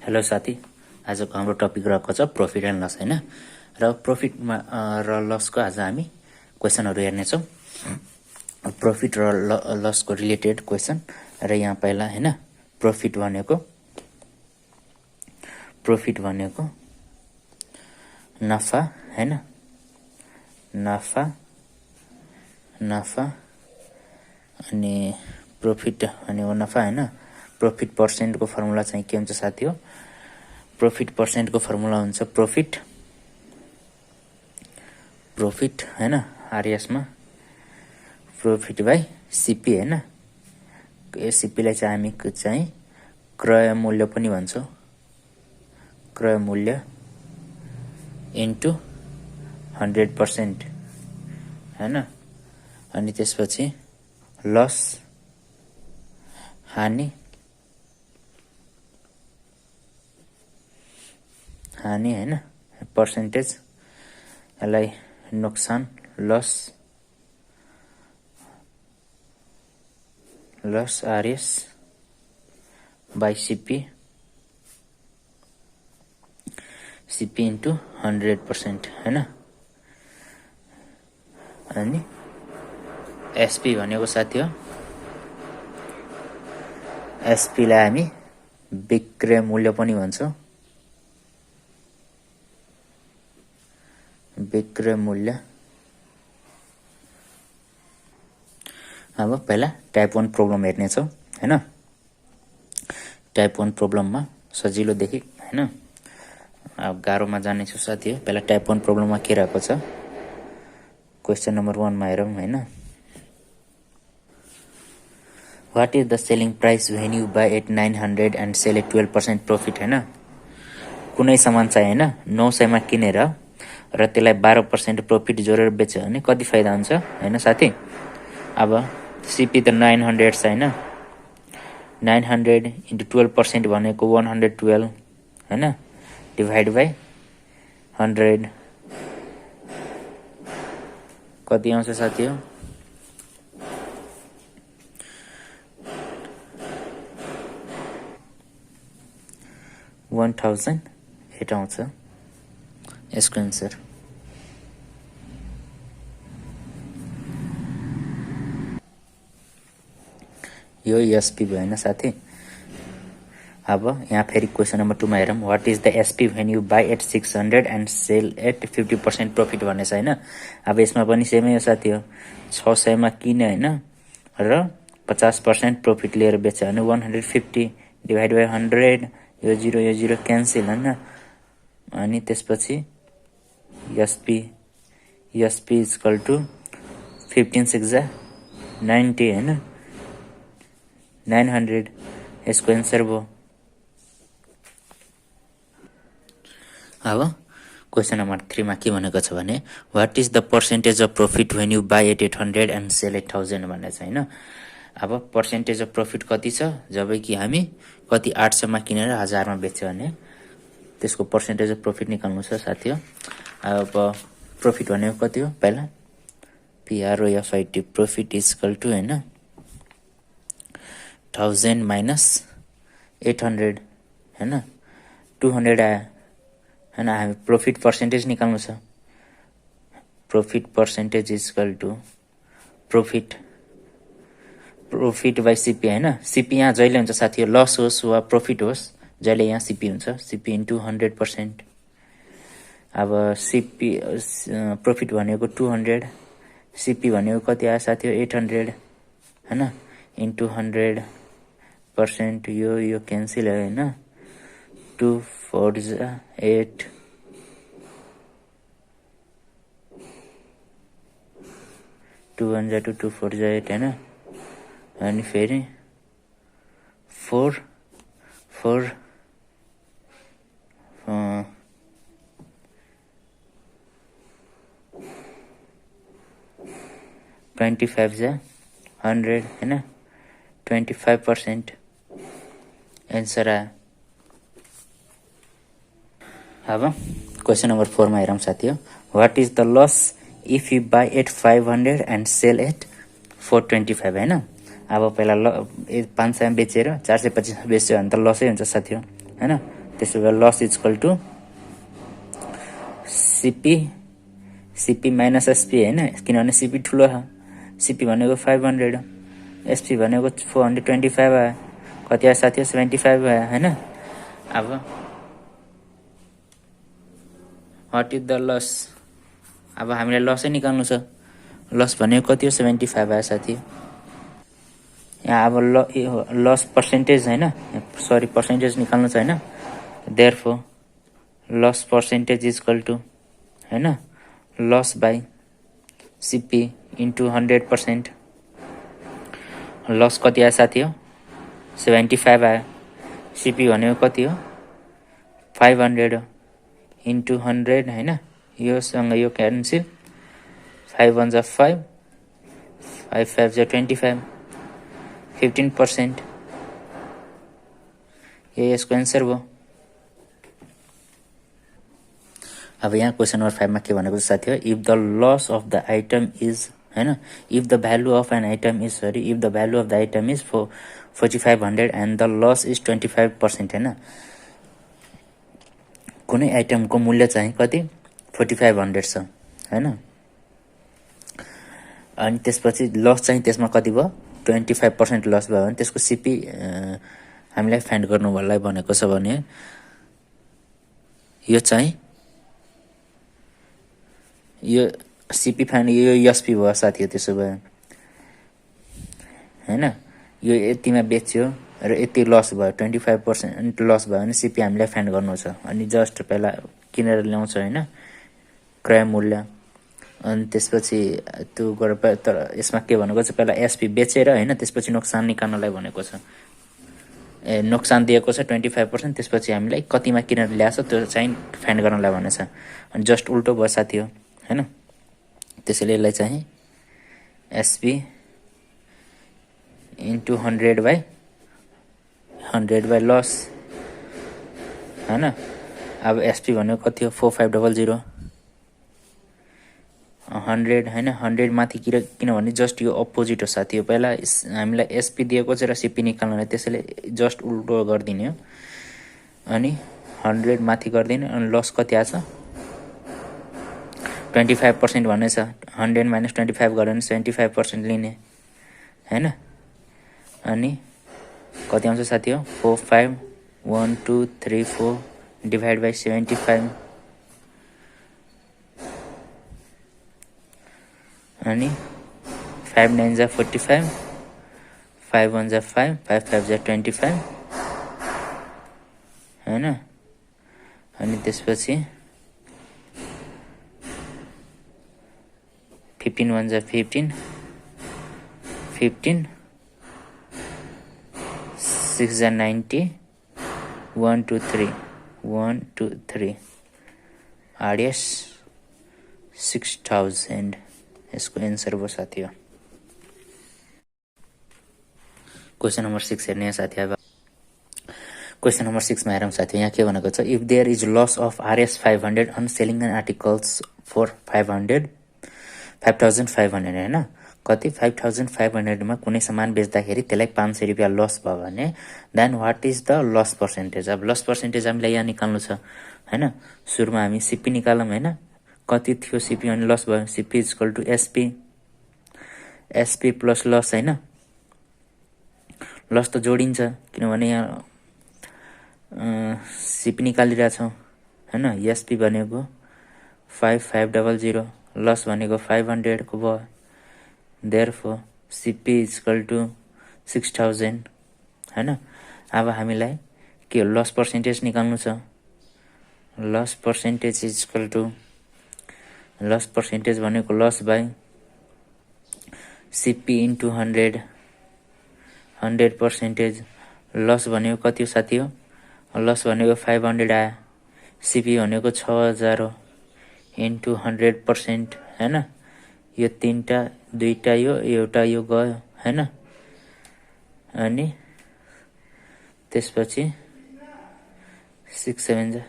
Hello साथी, आजको हाम्रो टपिक रहेको छ प्रफिट एन्ड लस हैन। र प्रफिटमा र लसको आज हामी क्वेसनहरू हेर्नेछौँ। प्रफिट र लसको रिलेटेड क्वेसन। र यहाँ पहिला हैन प्रफिट भनेको नफा हैन, नफा अनि प्रफिट भनेको नफा हैन। प्रफिट पर्सेन्टको फर्मुला चाहिँ के हुन्छ साथी हो? प्रफिट पर्सेन्टको फर्मुला हुन्छ प्रफिट हैन आरएसमा प्रफिट बाइ सीपी हैन। यो सीपीलाई चाहिँ हामी चाहिँ क्रय मूल्य पनि भन्छौँ। क्रय मूल्य इन्टु 100% हैन। अनि त्यसपछि लस हानि हैन, पर्सेन्टेज यसलाई नोक्सान loss RS by CP into 100% हैन। अनि एसपी भनेको साथी हो, एसपी लाई हामी विक्रय मूल्य पनि भन्छौँ। विक्रय मूल्य। अब पहिला टाइप 1 प्रब्लम हेर्नेछौँ हैन। टाइप 1 प्रब्लममा सजिलो देखि हैन, अब गाह्रोमा जानेछु साथी हो। पहिला टाइप 1 प्रब्लममा के रहेको छ? क्वेसन नम्बर 1 मा हेरौँ हैन। What is the selling price when you buy at 900 and sell at 12% profit हैन। कुनै सामान चाहिँ हैन 900 मा किनेर र त्यसलाई 12% प्रफिट जोडेर बेच्यो भने कति फाइदा हुन्छ हैन साथी। अब सीपी त 900 छ हैन। 900 इन्टु 12% भनेको 112 हैन, डिभाइड बाइ 100 कति आउँछ साथी हो? 1008 आउँछ यसको एन्सर। यो एसपी भयो हैन साथी। अब यहाँ फेरि क्वेसन नम्बर 2 मा हेरौँ। What is the SP when you buy at 600 and sell at 50% profit भन्ने छ हैन। अब यसमा पनि सेमै हो साथी हो। 600 मा किने हैन र 50% प्रफिट लिएर बेच्यो भने 150 डिभाइड बाइ 100, यो 0 क्यान्सल हैन। अनि त्यसपछि एसपी इक्वल टु 15 6 90 हैन, 900 यसको एन्सर भयो। अब क्वेसन नम्बर 3 मा के भनेको छ भने what is the percentage of profit when you buy at 800 and sell at 1000 भन्ने छ हैन। अब पर्सेन्टेज अफ प्रफिट कति छ? जब कि हामी कति 800 मा किनेर 1000 मा बेच्यो भने त्यसको पर्सेन्टेज अफ प्रफिट निकाल्नु छ साथी हो। अब प्रफिट भनेको कति हो? पहिला PROFIT प्रफिट इक्वल टु हैन 1000 माइनस 800 हैन, 200 आयो हैन। हामी प्रफिट पर्सेन्टेज निकाल्नु छ। Profit percentage equal to profit by CP हैन। सीपी यहाँ जहिले हुन्छ साथी हो, लस होस् वा प्रफिट होस्, जहिले यहाँ सीपी हुन्छ। CP into 100%। अब सीपी प्रफिट भनेको 200, सीपी भनेको कति आयो साथी हो? 800 हैन, इन्टु 100%। यो क्यान्सल भयो हैन। 2 4 8 2 1 2 2 4 8 हैन। अनि फेरि 4 25 100 हैन, 25% एन्सर आयो। अब क्वेसन नम्बर 4 मा हेरौँ साथी हो। What is the loss if you buy at 500 and sell at 425 हैन। अब पहिला 500 बेचेर 425 बेच्यो भने त लसै हुन्छ साथी हो हैन। त्यसो भए loss equal to CP minus SP होइन, किनभने सिपी ठुलो छ। सिपी भनेको 500, एसपी भनेको 425 आयो। कति आयो साथी? 75 आयो होइन। अब वाट इज द लस? अब हामीलाई लसै निकाल्नु छ। लस भनेको कति हो? 75 आयो साथी। यहाँ अब लस पर्सेन्टेज होइन, सरी पर्सेन्टेज निकाल्नु छ होइन। Therefore loss percentage equal to होइन loss by CP into 100%। Loss कति आयो साथी हो? 75 आयो। सिपी भनेको कति हो? 500 इन्टु 100 होइन। योसँग यो क्यान्सिल, 5 1 जा 5, 5 5 जा 25, 15%। ये यसको एन्सर भयो। अब यहाँ क्वेसन नम्बर 5 मा के भनेको साथी हो? If the loss of the item is होइन, if the value of an item is if the value of the item is 4500 and the loss is 25% होइन। कुनै आइटमको मूल्य चाहिँ कति? 4500 छ होइन। अनि त्यसपछि लस चाहिँ त्यसमा कति भयो? 25% लस भयो भने त्यसको सिपी हामीलाई फाइन्ड गर्नुलाई भनेको छ भने यो चाहिँ यो सिपी फाइन्ड, यो एसपी भयो साथी हो। त्यसो भए होइन यो यतिमा बेच्यो र यति लस भयो, 25% लस भयो भने सिपी हामीलाई फाइन्ड गर्नु छ। अनि जस्ट पहिला किनेर ल्याउँछ होइन क्रय मूल्य, अनि त्यसपछि त्यो गरेर तर यसमा के भनेको छ? पहिला एसपी बेचेर होइन त्यसपछि नोक्सान निकाल्नलाई भनेको छ। नोक्सान दिएको छ 25%, त्यसपछि हामीलाई कतिमा किनेर ल्याएको छ त्यो चाहिँ फाइन्ड गर्नलाई भनेको छ। अनि जस्ट उल्टो भयो साथी हो होइन। त्यसैले यसलाई चाहिँ एसपी इन्टु 100 बाई लस होइन। अब एसपी भनेको कति हो? 4500 100 होइन। 100 माथि किनभने जस्ट यो अपोजिट हो साथी हो। पहिला हामीलाई एसपी दिएको छ र सिपी निकाल्नलाई, त्यसैले जस्ट उल्टो गरिदिने हो। अनि 100 माथि गरिदिने, अनि लस कति आछ? 25% भन्ने छ। 100 माइनस 25 गऱ्यो भने 75% लिने होइन। अनि कति आउँछ साथी हो? 451234 डिभाइड बाई 75 अनि 5 9 जा 45, 5 1 जा 5, 5 5 जा 25 होइन। अनि त्यसपछि 15 1 जा 15, 15 6 जा 90, 1 2 3 1 2 3 आरएस 6000 यसको एन्सर भयो साथी हो। क्वेसन नम्बर 6 हेर्ने साथी। अब क्वेसन नम्बर 6 मा हेरौँ साथी। यहाँ के भनेको छ? If there is loss of RS 500 on selling an articles for 5500 होइन। कति? 5500 मा कुनै सामान बेच्दाखेरि त्यसलाई 500 रुपियाँ लस भयो भने then what is the loss percentage? अब लस पर्सेन्टेज हामीलाई यहाँ निकाल्नु छ होइन। सुरुमा हामी सिपी निकालौँ होइन। कति थियो सिपी? अनि लस भयो। CP equal to SP plus loss होइन। लस त जोडिन्छ किनभने यहाँ सिपी निकालिरहेछौँ होइन। एसपी भनेको 5500, लस भनेको 500 को भयो। देयरफोर सिपी इक्वल टु 6000 होइन। अब हामीलाई के लस पर्सेन्टेज निकाल्नु छ। Loss percentage equal to loss percentage भनेको loss by CP into 100% loss भनेको कति हो साथी हो? लस भनेको 500 आयो। सिपी भनेको 6000 हो इन्टु 100% होइन। यो तीनटा दुईटा यो एउटा यो गयो होइन। अनि त्यसपछि 6 7 जा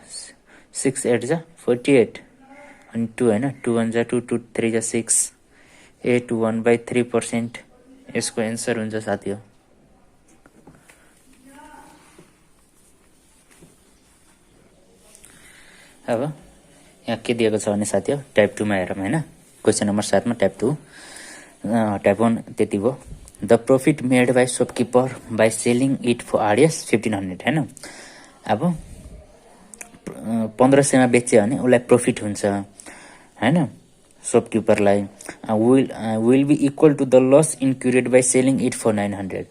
6 8 जा 48 अनि 2 होइन। 2 1 जा 2, 2 3 जा 6, 81/3% यसको एन्सर हुन्छ साथी हो। अब यहाँ के दिएको छ भने साथी हो टाइप 2 मा हेरौँ हैन। क्वेशन नम्बर 7 मा टाइप 2 टाइप 1 त्यति भयो। The profit made by shopkeeper by selling it for RS 1500 हैन। अब 1500 मा बेच्यो भने उसलाई प्रॉफिट हुन्छ हैन शॉपकीपरलाई। Will be equal to the loss incurred by selling it for 900।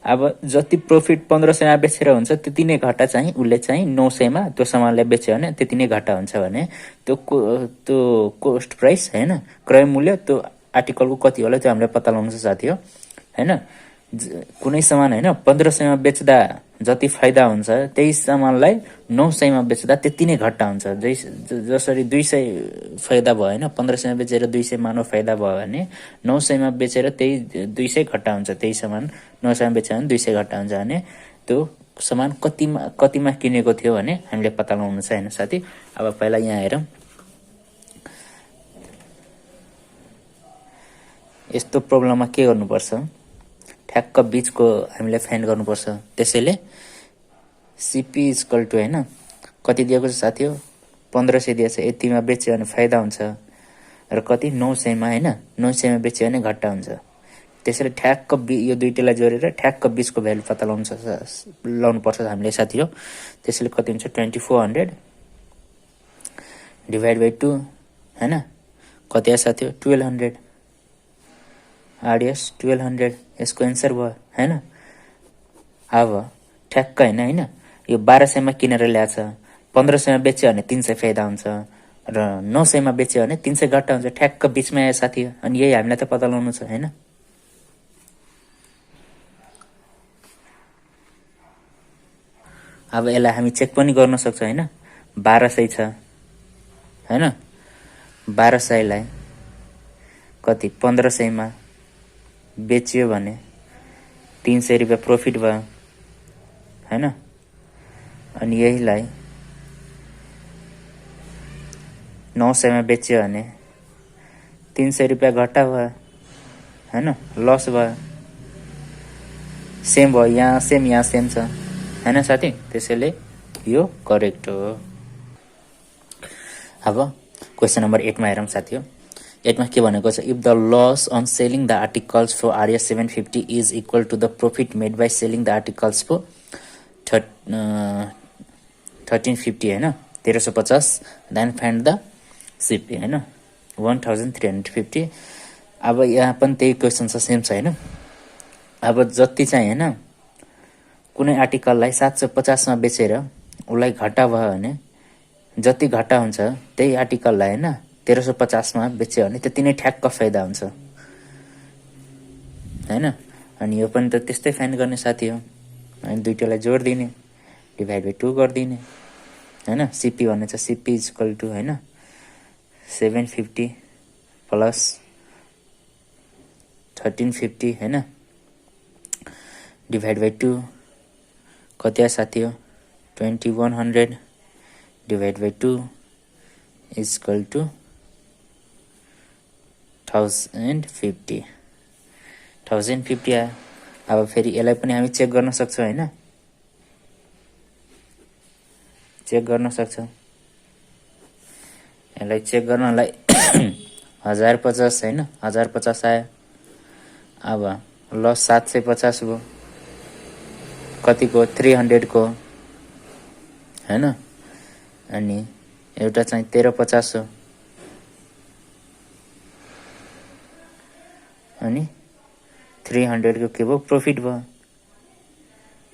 अब जति प्रॉफिट 1500 मा बेचेर हुन्छ त्यति नै घाटा चाहिँ उसले चाहिँ 900 मा त्यो सामानलाई बेच्यो भने त्यति नै घाटा हुन्छ भने त्यो कोस्ट प्राइस हैन क्रय मूल्य त्यो आर्टिकलको कति होला त्यो हामीले पत्ता लगाउनु छ साथी हो हैन। कुनै सामान हैन 1500 मा बेच्दा जति फाइदा हुन्छ त्यही सामानलाई 900 मा बेच्दा त्यति नै घाटा हुन्छ। जसरी 200 फाइदा भयो हैन 1500 मा बेचेर 200 मानव फाइदा भयो भने 900 मा बेचेर त्यही 200 घाटा हुन्छ। त्यही सामान 900 मा बेच्यो भने 200 घाटा हुन्छ भने त्यो सामान कतिमा किनेको थियो भने हामीले पत्ता लगाउनु छ हैन साथी। अब पहिला यहाँ हेरौँ यस्तो प्रब्लममा के गर्नुपर्छ ठ्याक्क बीचको हामीले फाइन्ड गर्नुपर्छ। त्यसैले सीपी इक्वल टु हैन कति दिएको छ साथी हो 1500 दिएको छ। यतिमा बेच्यो भने फाइदा हुन्छ र कति 900 मा हैन 900 मा बेच्यो भने घाटा हुन्छ। त्यसैले ठ्याक्क यो दुईटैलाई जोडेर ठ्याक्क बीचको भ्यालु पत्ता लगाउनु पर्छ हामीले साथी हो। त्यसैले कति हुन्छ 2400 डिभाइड बाइ 2 हैन कति आयो साथी हो 1200 आरएस 1200 यसको एन्सर भयो हैन। अब ठ्याक्क हैन यो 1200 मा किनेर ल्याछ 1500 मा बेच्यो भने 300 फाइदा हुन्छ र 900 मा बेच्यो भने 300 घाटा हुन्छ। ठ्याक्क बीचमा आयो साथी अनि यही हामीलाई त पत्ता लगाउनु छ हैन। अब यसलाई हामी चेक पनि गर्न सक्छौं हैन 1200 छ हैन 1200 लाई कति 1500 मा बेच्यो भने 300 रुपैयाँ प्रॉफिट भयो हैन। अनि यहीलाई 900 मा बेच्यो भने 300 रुपैयाँ घाटा भयो हैन लस भयो। सेम भयो यहाँ सेम छ हैन साथी। त्यसैले यो करेक्ट हो। अब क्वेशन नम्बर 8 मा हेरौँ साथी हो। 8 मा के भनेको छ if the loss on selling the articles for RS 750 is equal to the profit made by selling the articles for 1350 हैन 1350 देन फाइन्ड द सीपी हैन 1350। अब यहाँ पनि त्यही क्वेशन छ सेम छ हैन। अब जति चाहिँ हैन कुनै आर्टिकललाई 750 मा बेचेर उसलाई घाटा भयो भने जति घाटा हुन्छ त्यही आर्टिकललाई हैन 1350 मा बेच्यो भने त्यति नै ठ्याक्क फाइदा हुन्छ हैन। अनि यो पनि त त्यस्तै फाइन्ड गर्ने साथी हो अनि दुईटैलाई जोड दिने डिभाइड बाइ 2 गर्दिने हैन। सीपी भन्ने छ सीपी इक्वल टु हैन 750 प्लस 1350 हैन डिभाइड बाइ 2 कति आयो साथी हो 2100 डिभाइड बाइ 2 इक्वल टु 1050 आयो। अब फेरि यसलाई पनि हामी चेक गर्न सक्छौं हैन चेक गर्न सक्छौं। यसलाई चेक गर्नलाई 1050 हैन 1050 आयो। अब लस 750 भयो कतिको 300 को हैन। अनि एउटा चाहिँ 1350 हो अनि 300 को के भयो प्रॉफिट भयो।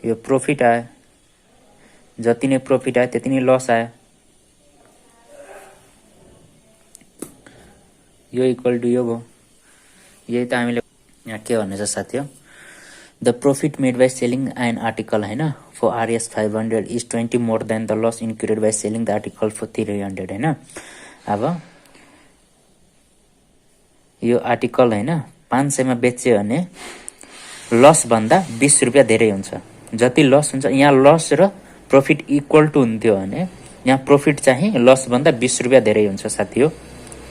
यो प्रॉफिट आयो जति नै प्रॉफिट आयो त्यति नै लस आयो। यो इक्वल टु यो भयो। यही त हामीले यहाँ के भन्ने छ साथी हो the profit made by selling an article हैन for RS 500 is 20 more than the loss incurred by selling the article for 300 हैन। अब यो आर्टिकल हैन 500 मा बेच्यो भने लस भन्दा 20 रुपैयाँ धेरै हुन्छ। जति लस हुन्छ यहाँ लस र प्रॉफिट इक्वल टु हुन्थ्यो भने यहाँ प्रॉफिट चाहिँ लस भन्दा 20 रुपैयाँ धेरै हुन्छ साथी हो।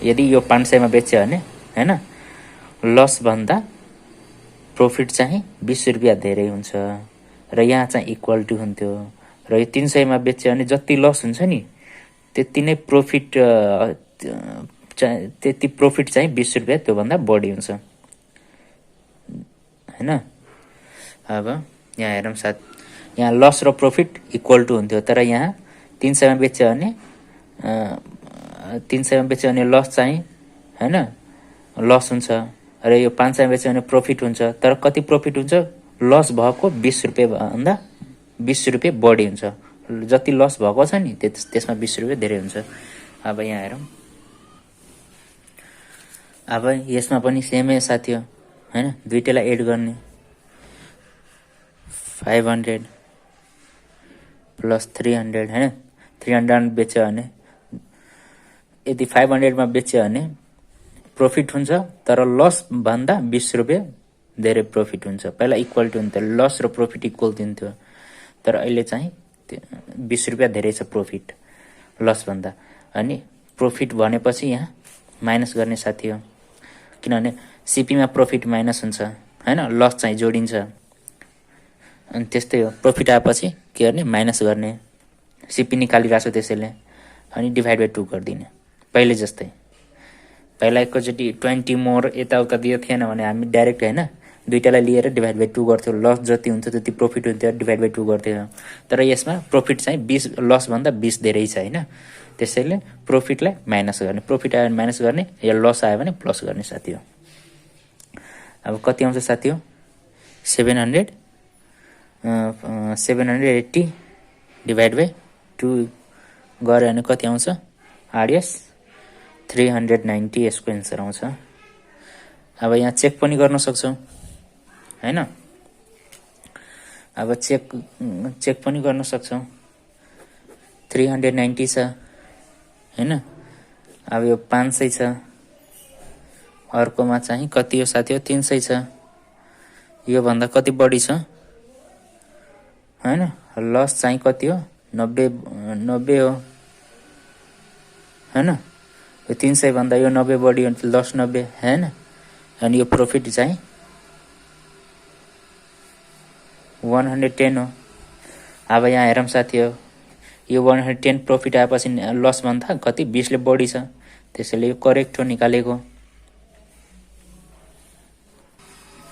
यदि यो 500 मा बेच्यो भने हैन लस भन्दा प्रॉफिट चाहिँ 20 रुपैयाँ धेरै हुन्छ र यहाँ चाहिँ इक्वल टु हुन्थ्यो। र यो 300 मा बेच्यो भने जति लस हुन्छ नि त्यति नै प्रफिट त्यति प्रफिट चाहिँ 20 रुपियाँ त्योभन्दा बढी हुन्छ हैन। अब यहाँ हेरौँ साथ, यहाँ लस र प्रफिट इक्वल टु हुन्थ्यो, तर यहाँ 300 मा बेच्यो भने 300 मा बेच्यो भने लस चाहिँ हैन लस हुन्छ, र यो 500 मा बेच्यो भने प्रफिट हुन्छ। तर कति प्रफिट हुन्छ? लस भएको 20 रुपियाँ भन्दा 20 रुपियाँ बढी हुन्छ। जति लस भएको छ नि त्यसमा 20 रुपियाँ धेरै हुन्छ। अब यहाँ हेरौँ, अब यसमा पनि सेमै साथी हो हैन, दुईटैलाई एड गर्ने 500 प्लस 300 हैन। 300 बेच्यो भने, यदि 500 मा बेच्यो भने प्रफिट हुन्छ, तर लस भन्दा 20 रुपियाँ धेरै प्रफिट हुन्छ। पहिला इक्वल टु हुन्थ्यो, लस र प्रफिट इक्वल हुन्थ्यो, तर अहिले चाहिँ 20 रुपियाँ धेरै छ प्रफिट लस भन्दा। अनि प्रफिट भनेपछि यहाँ माइनस गर्ने साथी हो, किनभने सिपीमा प्रफिट माइनस हुन्छ हैन, लस चाहिँ जोडिन्छ। अनि त्यस्तै हो, प्रफिट आएपछि के गर्ने? माइनस गर्ने। सिपी निकालिरहेको छु त्यसैले, अनि डिभाइड बाई 2 गरिदिने पहिले जस्तै। पहिला एकैचोटि 20 मोर यताउता दियो थिएन भने हामी डाइरेक्ट हैन दुईटालाई लिएर डिभाइड बाई 2 गर्थ्यो। लस जति हुन्थ्यो त्यति प्रफिट हुन्थ्यो, डिभाइड बाई 2 गर्थ्यो। तर यसमा प्रफिट चाहिँ 20 लस भन्दा 20 धेरै छ हैन, त्यसैले प्रफिटलाई माइनस गर्ने। प्रफिट आयो भने माइनस गर्ने, या लस आयो भने प्लस गर्ने साथी हो। अब कति आउँछ साथी हो? 780 डिभाइड बाई 2 गऱ्यो भने कति आउँछ? आरएस 390 यसको एन्सर आउँछ। अब यहाँ चेक पनि गर्न सक्छौँ हैन। अब चेक पनि गर्न सक्छौँ, 390 छ हैन। अब यो 500 छ, अर्कोमा चाहिँ कति हो साथी हो? 300 छ। यो भन्दा कति बढी छ हैन। लस चाहिँ कति हो? 90 हो हैन। यो 300 भन्दा यो 90 बढी हो, लस 90 हैन। अनि यो प्रफिट चाहिँ 110 हो। अब यहाँ हेरौँ साथी हो, यो 110 प्रफिट आएपछि लस भन्दा कति? 20 ले बढी छ, त्यसैले यो करेक्ट हो निकालेको।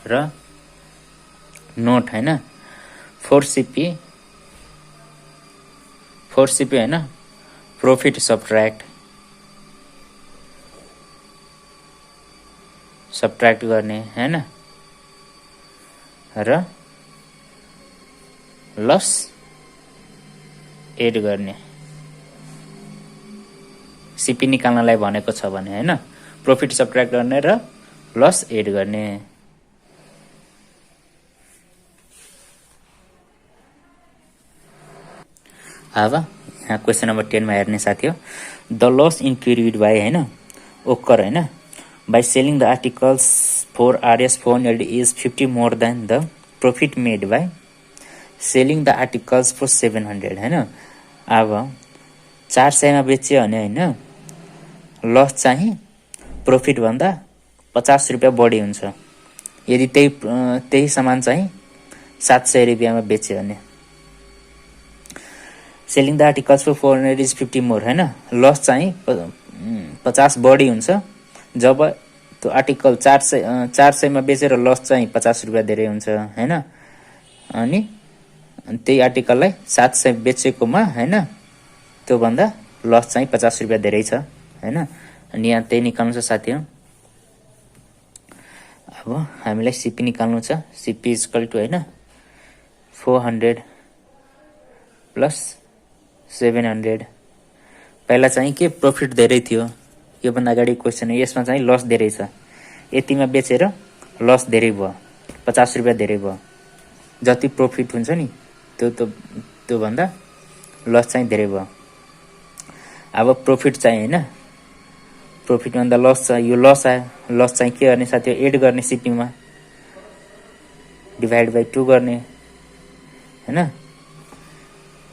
र नोट हैन, 4CP हैन, प्रफिट सब्ट्र्याक्ट गर्ने हैन, र लस एड गर्ने। सिपी निकाल्नलाई भनेको छ भने हैन, प्रफिट सब्ट्र्याक्ट गर्ने र लस एड गर्ने। अब यहाँ क्वेसन नम्बर 10 मा हेर्ने साथी हो, द लस इन्क्रिड बाई हैन ओकर हैन by selling the articles for RS 400 is 50 more than the profit made by selling the articles for 700 हैन। अब 400 मा बेच्यो भने हैन लस चाहिँ प्रफिट भन्दा 50 रुपियाँ बढी हुन्छ। यदि त्यही सामान चाहिँ 700 रुपियाँमा बेच्यो भने, selling the articles for 400 is 50 more हैन, लस चाहिँ 50 बढी हुन्छ। जब त्यो आर्टिकल 400 मा बेचेर लस चाहिँ 50 रुपियाँ धेरै हुन्छ हैन। अनि त्यही आर्टिकललाई 700 बेचेकोमा हैन त्यो भन्दा लस चाहिँ 50 रुपियाँ धेरै छ हैन। अनि यहाँ त्यही निकाल्नु छ साथी हो। अब हामीलाई सिपी निकाल्नु छ, सिपी इक्वल टु हैन 400 प्लस 700। पहिला चाहिँ के प्रफिट धेरै थियो, यो भन्दा अगाडि क्वेसन हो, यसमा चाहिँ लस धेरै छ। यतिमा बेचेर लस धेरै भयो, 50 रुपियाँ धेरै भयो। जति प्रफिट हुन्छ नि त्यो भन्दा लस चाहिँ धेरै भयो। अब प्रफिट चाहिँ हैन, प्रफिट भन्दा लस छ, यो लस आयो। लस चाहिँ के गर्ने साथी हो? एड गर्ने सिपीमा, डिभाइड बाई 2 गर्ने हैन।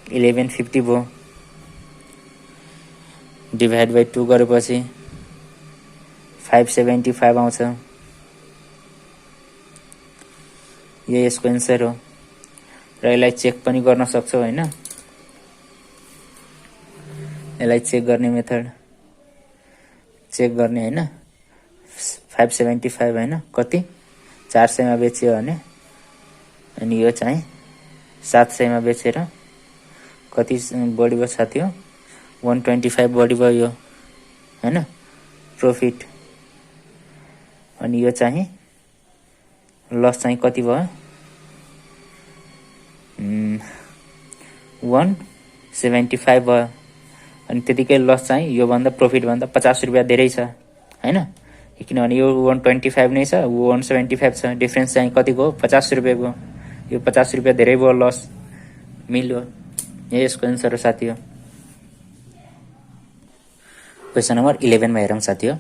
1150 भयो, डिभाइड बाई 2 गरेपछि 575 आउँछ। यो यसको एन्सर हो। र यसलाई चेक पनि गर्न सक्छौ हैन। यसलाई चेक गर्ने मेथड चेक गर्ने हैन 575 हैन कति 400 मा बेच्यो भने अनि यो चाहिँ 700 मा बेचेर कति बढी भयो साथी हो 125 बढी भयो यो हैन प्रॉफिट अनि यो चाहिँ लस चाहिँ कति भयो 175 भयो अनि त्यतिकै लस चाहिँ यो भन्दा प्रॉफिट भन्दा 50 रुपैयाँ धेरै छ हैन किनभने यो 125 नै छ 175 छ डिफरेन्स चाहिँ कतिको 50 रुपैयाँको यो 50 रुपैयाँ धेरै भयो लस मिल्यो यसको आन्सर हो साथी हो क्वेशन नंबर 11 में हेरौं साथी हो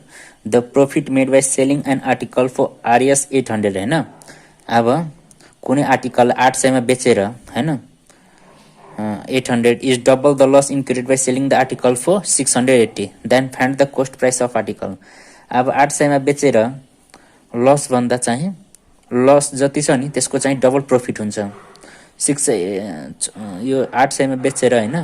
the profit made by selling an article for RS 800 हैन अब कुनै आर्टिकल 800 मा बेचेर हैन 800 is double the loss incurred by selling the article for 680 then find the cost price of article अब 800 मा बेचेर लस भन्दा चाहिँ लस जति छ नि त्यसको चाहिँ डबल प्रॉफिट हुन्छ 6 यो 800 मा बेचेर हैन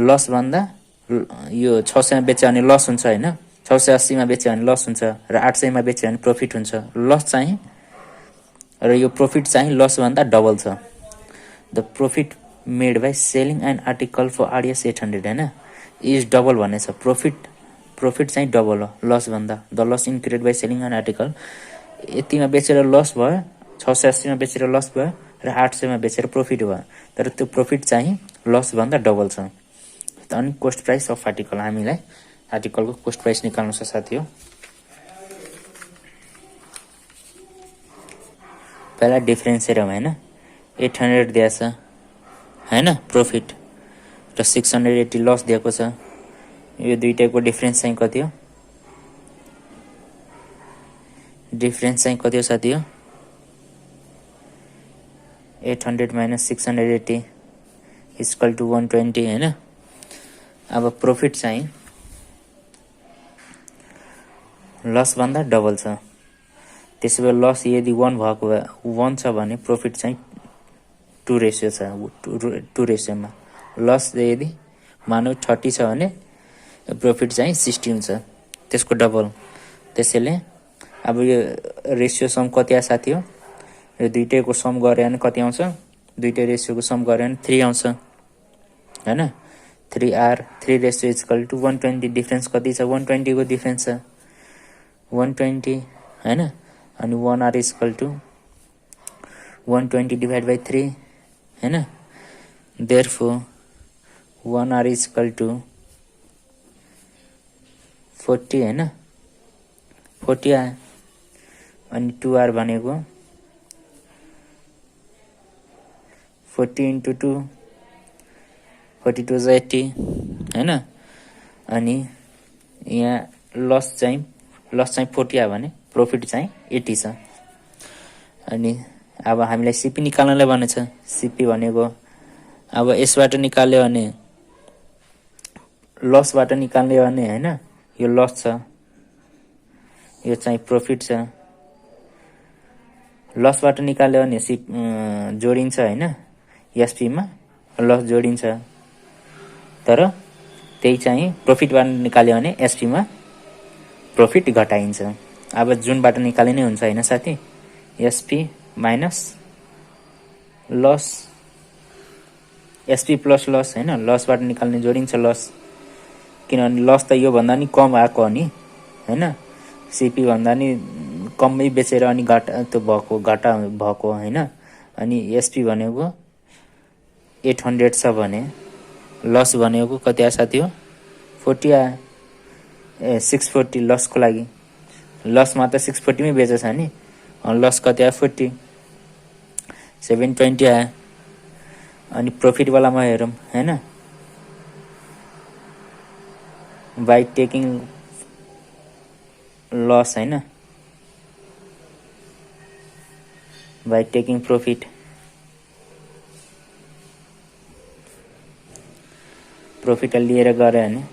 लस भन्दा यो 600 मा बेच्यो भने लस हुन्छ हैन 680 मा बेच्यो भने लस हुन्छ र 800 मा बेच्यो भने प्रॉफिट हुन्छ लस चाहिँ र यो प्रॉफिट चाहिँ लस भन्दा डबल छ the profit made by selling an article for RS 800 हैन इज डबल भनेछ प्रॉफिट चाहिँ डबल हो लस भन्दा the loss incurred by selling an article यतिमा बेचेर लस भयो 680 मा बेचेर लस भयो र 800 मा बेचेर प्रॉफिट भयो तर त्यो प्रॉफिट चाहिँ लस भन्दा डबल छ अनि कस्ट प्राइस अफ आर्टिकल हामीलाई आर्टिकलको कस्ट प्राइस निकाल्नु छ साथी हो पहिला डिफरेन्स हेरौँ हैन 800 दिएको छ हैन प्रॉफिट र 680 लस दिएको छ यो दुईटैको डिफरेन्स चाहिँ कति हो डिफरेन्स चाहिँ कति हो साथी हो 800 minus 680 is equal to 120 हैन अब प्रॉफिट चाहिँ लस भन्दा डबल छ त्यसैले लस यदि 1 भएको 1 छ भने प्रॉफिट चाहिँ 2 रेशियो छ 2 रेशियोमा लस यदि मानौ 30 छ भने प्रॉफिट चाहिँ 60 हुन्छ त्यसको डबल त्यसैले अब यो रेशियो सम कति आ साथी हो यो दुईटैको सम गरे भने कति आउँछ दुईटै रेशियोको सम गरे भने 3 आउँछ हैन 3r 3 ratio is equal to 120 difference कति छ 120 को डिफरेन्स छ 120 हैन अनि 1r is equal to 120 divide by 3 हैन therefore 1r is equal to 40 हैन 40 आयो अनि 2r भनेको 40 into 2 42 is 80 हैन अनि यहाँ लस चाहिँ 40 आयो भने प्रॉफिट चाहिँ 80 छ अनि अब हामीलाई सीपी निकाल्नलाई भनेछ सीपी भनेको अब यसबाट निकाल्यो भने लसबाट निकाल्ने भने हैन यो लस छ यो चाहिँ प्रॉफिट छ लसबाट निकाल्यो भने सीप जोडिन्छ हैन एसपी मा लस जोडिन्छ तर त्यही चाहिँ प्रॉफिटबाट निकाल्यो भने एसपी मा प्रॉफिट घटाइन्छ अब जुनबाट निकाले नै हुन्छ हैन साथी SP minus loss SP plus loss हैन लसबाट निकाल्ने जोडिन्छ लस किनभने लस त यो भन्दा नि कम आको हो नि हैन सीपी भन्दा नि कमै बेचेर अनि घाटा भएको हैन अनि एसपी भनेको 800 छ भने लस भनेको कति आ साथी हो 40 आ 640 लसको लागि लसमा त 640 मै बेचेछ नि लस कति आ 40 720 आ अनि प्रॉफिट वालामा हेरौं हैन बाइ टेकिङ लस हैन बाइ टेकिङ प्रॉफिट प्रॉफिट लिएर गरे भने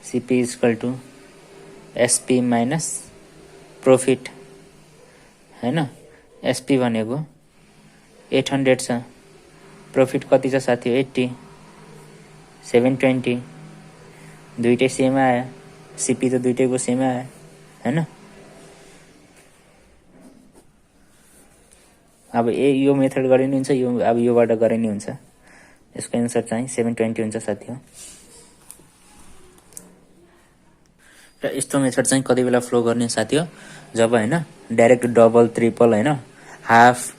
CP is equal to SP minus profit हैन एसपी भनेको 800 छ प्रॉफिट कति छ साथी 80 720 दुईटै सेम आयो, सिपी त दुईटैको सेम आयो हैन। अब यो मेथड गरे नि हुन्छ, यो अब योबाट गरे नि हुन्छ। यसको एन्सर चाहिँ 720 हुन्छ साथी हो। र यस्तो मेथड चाहिँ कति बेला फ्लो गर्ने साथी हो, जब हैन डाइरेक्ट डबल ट्रिपल हैन हाफ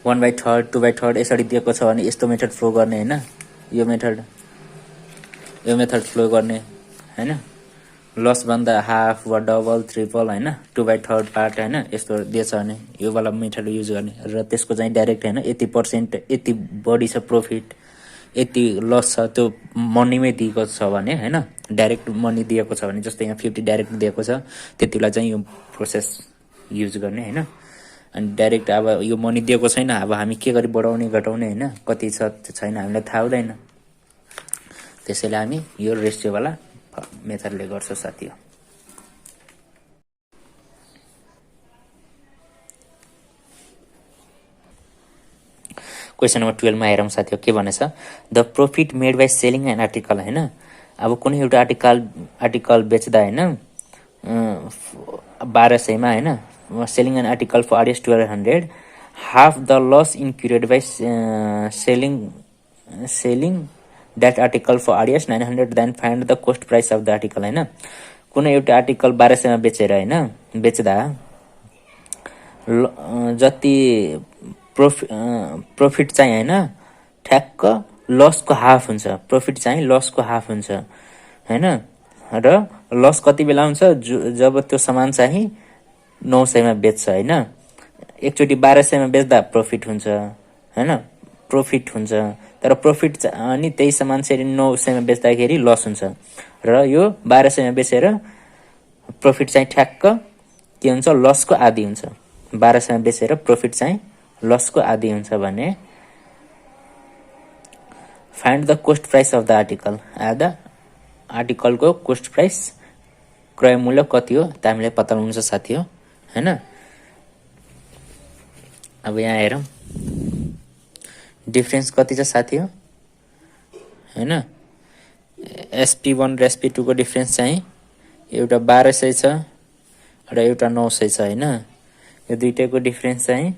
1/3 2/3 यसरी दिएको छ भने यस्तो मेथड फ्लो गर्ने हैन। यो मेथड फ्लो गर्ने हैन। लस भन्दा हाफ वा डबल ट्रिपल हैन 2/3 पार्ट हैन यस्तो दिएछ भने यो वाला मेथड युज गर्ने। र त्यसको चाहिँ डाइरेक्ट हैन 80% यति बढी छ प्रॉफिट, यति लस छ त्यो मनीमै दिएको छ भने हैन, डाइरेक्ट मनी दिएको छ भने जस्तै यहाँ 50 डाइरेक्ट दिएको छ, त्यतिबेला चाहिँ यो प्रोसेस युज गर्ने हैन। अनि डाइरेक्ट अब यो मनी दिएको छैन, अब हामी के गरी बढाउने घटाउने हैन, कति छ त्यो छैन, हामीलाई थाहा हुँदैन। त्यसैले हामी यो रेसियो वाला मेथडले गर्छौं साथी हो। क्वेशन नम्बर 12 मा हेरौं साथी हो के भनेछ। The profit made by selling an article हैन। अब कुनै एउटा आर्टिकल बेच्दा हैन 1200 मा हैन, selling an article for RS 1200, half the loss incurred by selling that article for RS 900, then find the cost price of the article हैन। कुनै एउटा आर्टिकल 1200 मा बेचेर हैन, बेच्दा जति प्रॉफिट चाहिँ हैन ठ्याक्क लसको हाफ हुन्छ। प्रॉफिट चाहिँ लसको हाफ हुन्छ हैन। र लस कति बेला हुन्छ, जब त्यो सामान चाहिँ 900 मा बेच्छ हैन। एकचोटी 1200 मा बेच्दा प्रॉफिट हुन्छ हैन, प्रॉफिट हुन्छ। तर प्रॉफिट अनि त्यही सामान चाहिँ 900 मा बेच्दाखेरि लस हुन्छ। र यो 1200 मा बेचेर प्रॉफिट चाहिँ ठ्याक्क के हुन्छ, लसको आधी हुन्छ। 1200 मा बेचेर प्रॉफिट चाहिँ लसको आधी हुन्छ भने find the cost price of the article. आर्टिकलको कोस्ट प्राइस क्रय मूल्य कति हो त हामीलाई पत्ता लगाउनु छ साथी हो हैन। अब यहाँ हेरौं डिफरेन्स कति छ साथी हो हैन। SP1 र SP2 को डिफरेन्स चाहिँ एउटा 1200 छ र एउटा 900 छ हैन। यो दुईटैको डिफरेन्स चाहिँ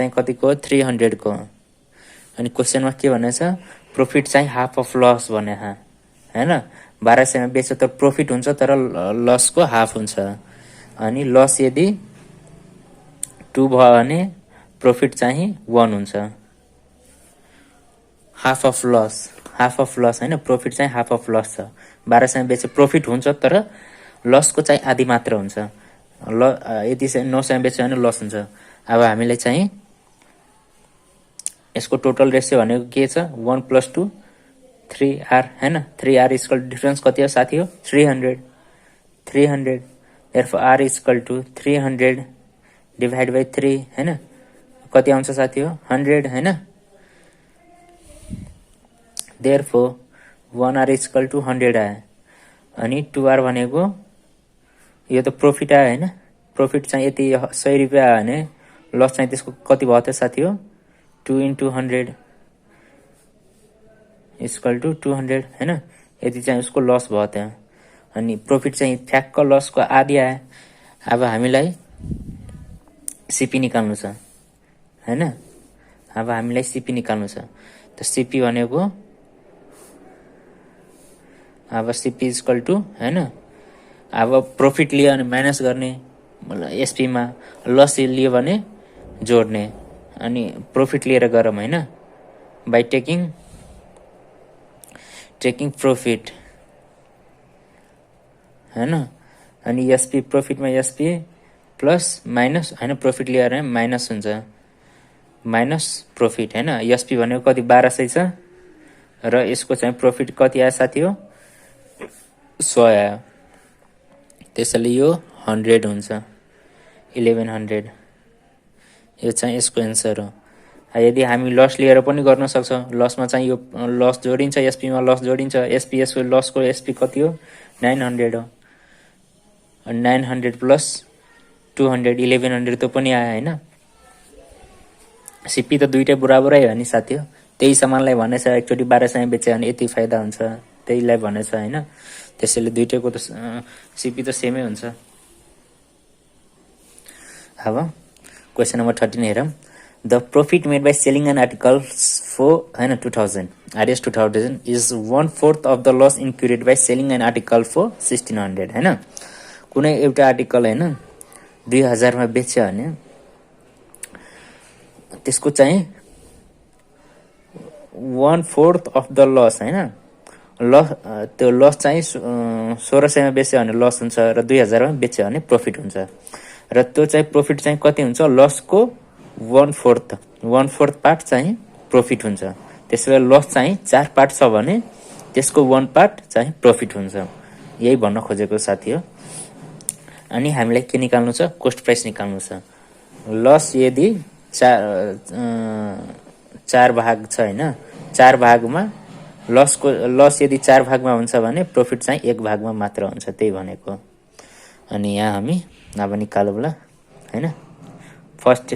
कतिको 300 को। अनि क्वेशनमा के भनेछ, प्रॉफिट चाहिँ हाफ अफ लस भने हैन। 1200 मा बेच्छ त प्रॉफिट हुन्छ तर लसको हाफ हुन्छ। अनि लस यदि 2 भयो भने प्रॉफिट चाहिँ 1 हुन्छ। हाफ अफ लस हैन, प्रॉफिट चाहिँ हाफ अफ लस छ। 1200 मा बेच्छ प्रॉफिट हुन्छ तर लसको चाहिँ आधी मात्र हुन्छ। यदि 900 मा बेच्छ भने लस हुन्छ। अब हामीलाई चाहिँ यसको टोटल रेशियो भनेको के छ, 1 + 2 3R हैन। 3R इक्वल डिफरेन्स कति हो साथी हो, 300। therefore R equal to 300 divide by 3 हैन, कति आउँछ साथी हो, 100 हैन। therefore 1R इक्वल टु 100 आयो। अनि 2R भनेको यो त प्रॉफिट आयो हैन। प्रॉफिट चाहिँ यति 100 रुपैयाँ आयो भने लस चाहिँ त्यसको कति भयो त साथी हो, 2 × 100 इक्वल टु 200 हैन। यति चाहिँ उसको लस भयो त्यहाँ। अनि प्रॉफिट चाहिँ ठ्याक्क लसको आधी आयो। अब हामीलाई सीपी निकाल्नु छ हैन। अब हामीलाई सीपी निकाल्नु छ। त सीपी भनेको अब सीपी इक्वल टु हैन, अब प्रॉफिट लियो भने माइनस गर्ने एसपी मा, लस लियो भने जोड्ने। अनि प्रॉफिट लिएर गरौँ हैन, बाइ टेकिङ प्रॉफिट हैन। अनि एसपी प्रॉफिट में एसपी प्लस माइनस हैन, प्रॉफिट लिएर माइनस हुन्छ, माइनस प्रॉफिट हैन। एसपी भनेको कति 1200 छ र यसको चाहिँ प्रॉफिट कति आयो साथी हो, 100 आयो। त्यसैले यो 100 हुन्छ, 1100। यो चाहिँ यसको एन्सर हो। यदि हामी लस लिएर पनि गर्न सक्छ, लसमा चाहिँ यो लस जोडिन्छ, एसपी मा लस जोडिन्छ, एसपी यसको लसको एसपी कति हो, 900 हो। 900 प्लस 200 1100 त पनि आयो हैन। सीपी त दुईटै बराबरै हो नि साथी हो, त्यही सामानलाई भनेछ एकचोटि 1200 बेच्यो भने यति फाइदा हुन्छ, त्यहीलाई भनेछ हैन। त्यसैले दुईटैको त सिपी त सेमै हुन्छ। अब क्वेशन नम्बर 13 हेरौँ। The profit made by selling an articles for हैन 2000 RS 2000 is 1/4 of the loss incurred by selling an article for 1600 हैन। कुनै एउटा आर्टिकल हैन 2000 मा बेच्यो भने त्यसको चाहिँ 1/4 अफ द लस हैन, लस त्यो लस चाहिँ 1600 मा बेच्यो भने लस हुन्छ र 2000 मा बेच्यो भने प्रॉफिट हुन्छ। र त्यो चाहिँ प्रॉफिट चाहिँ कति हुन्छ, लसको 1/4 पार्ट चाहिँ प्रॉफिट हुन्छ। त्यसैले लस चाहिँ 4 पार्ट छ भने त्यसको 1 पार्ट चाहिँ प्रॉफिट हुन्छ। यही भन्न खोजेको साथी हो। अनि हामीलाई के निकाल्नु छ, कस्ट प्राइस निकाल्नु छ। लस यदि 4 भाग छ हैन, 4 भागमा लस यदि 4 भागमा हुन्छ भने प्रॉफिट चाहिँ 1 भागमा मात्र हुन्छ, त्यही भनेको। अनि यहाँ हामी अब निकालौँ ल हैन। फर्स्ट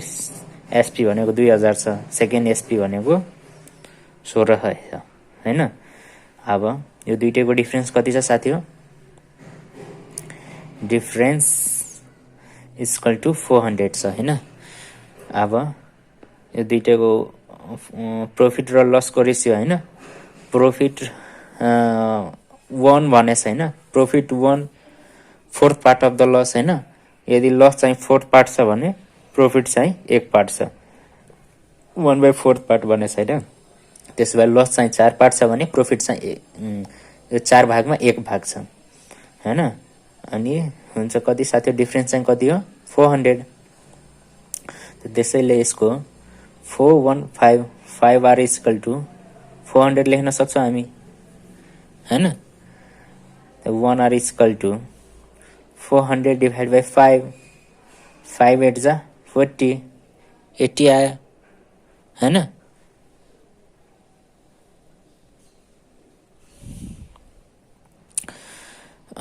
एसपी भनेको 2000 छ, सेकेन्ड एसपी भनेको 1600 छ हैन। अब यो दुईटैको डिफरेन्स कति छ साथी हो, डिफरेन्स इक्वल टु 400 छ हैन। अब यो दुईटैको प्रॉफिट र लसको रेशियो हैन, प्रॉफिट 1 भनेछ हैन, profit 1/4 part of the loss हैन। यदि लस चाहिँ 4 पार्ट छ भने प्रॉफिट चाहिँ 1 पार्ट छ, 1/4 पार्ट भनेछ हैन। त्यसो भए लस चाहिँ 4 पार्ट छ भने प्रॉफिट चाहिँ यो 4 भागमा 1 भाग छ हैन। अनि हुन्छ कति साथी, डिफरेन्स चाहिँ कति हो, 400। त्यसैले यसको 4155R इक्वल टु 400 लेख्न सक्छौँ हामी हैन। 1R equal to 400 divide by 5, 5 8 जा 40, 80 आयो हैन।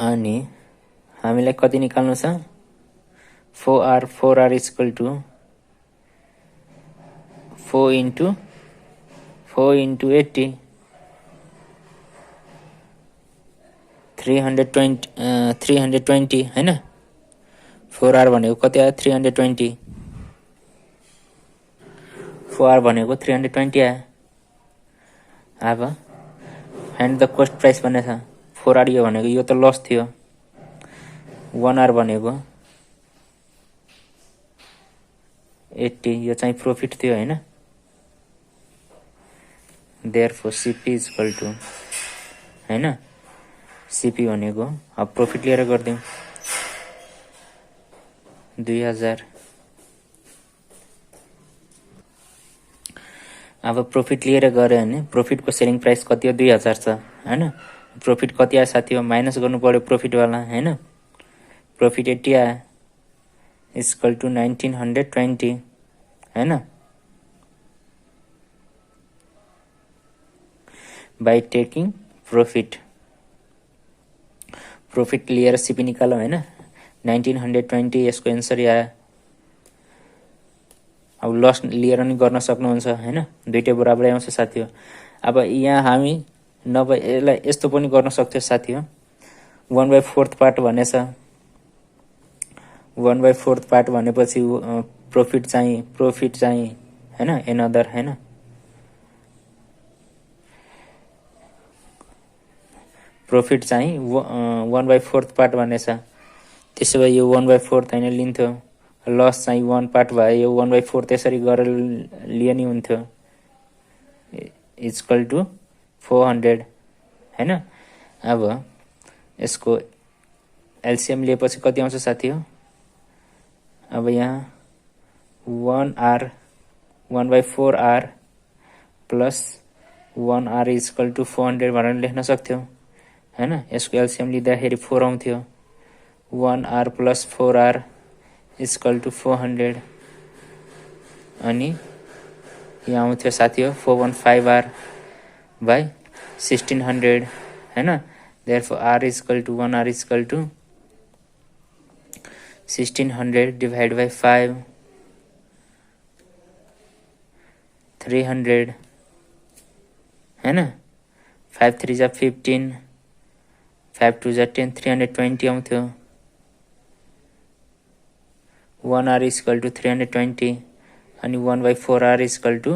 अनि हामीलाई कति निकाल्नु छ, 4R इक्वल टु 4 इन्टु 80 320 हैन। 4R भनेको कति आयो, 320, 4R भनेको 320 आयो। अब फाइन्ड द कस्ट प्राइस भनेछ, 4R यो भनेको यो त लस थियो, 1R भनेको 80 यो चाहिँ प्रॉफिट थियो हैन। देयरफोर सीपी इक्वल टु हैन, सीपी भनेको अब प्रॉफिट लिएर गर्दियौं 2000। अब प्रॉफिट लिएर गरे भने प्रॉफिटको सेलिङ प्राइस कति हो, 2000 छ हैन। प्रॉफिट कति आयो साथी हो, माइनस गर्नु पर्यो प्रॉफिट वाला हैन। प्रॉफिट 80 आयो इक्वल टु 1920 हैन। बाई टेकिङ प्रॉफिट, प्रॉफिट लिएर सीपी निकालौँ हैन। 1920 यसको एन्सर आयो। अब लस लिएर नि गर्न सक्नुहुन्छ हैन, दुईटै बराबरै आउँछ साथी हो। अब यहाँ हामी नभए यसलाई यस्तो पनि गर्न सक्थ्यो साथी हो, 1/4 पार्ट भनेछ, 1/4 पार्ट भनेपछि प्रॉफिट चाहिँ हैन एनदर हैन। प्रॉफिट चाहिँ 1/4 पार्ट भनेछ। त्यसो भए यो 1/4 हैन लिन्थ्यो, लस चाहिँ 1 पार्ट भए यो 1/4 त्यसरी गरेर लिए नि हुन्थ्यो इक्वल टु 400 हैन। अब यसको एलसीएम लिएपछि कति आउँछ साथी हो, अब यहाँ 1R 1/4R plus 1R equal to 400 भनेर लेख्न सक्थ्यौ हैन। यसको एलसीएम लिँदाखेरि 4 आउँथ्यो, 1R plus 4R equal to 400। अनि यहाँ आउँथ्यो साथी हो 415R बाई 1600 हैन। Therefore R equal to 1R equal to 1600 divide by 5, 300 हैन, 5 3 जा 15, 5 2 जा 10, 320 आउँथ्यो। 1 r इक्वल टु 320 अनि 1/4 r equal to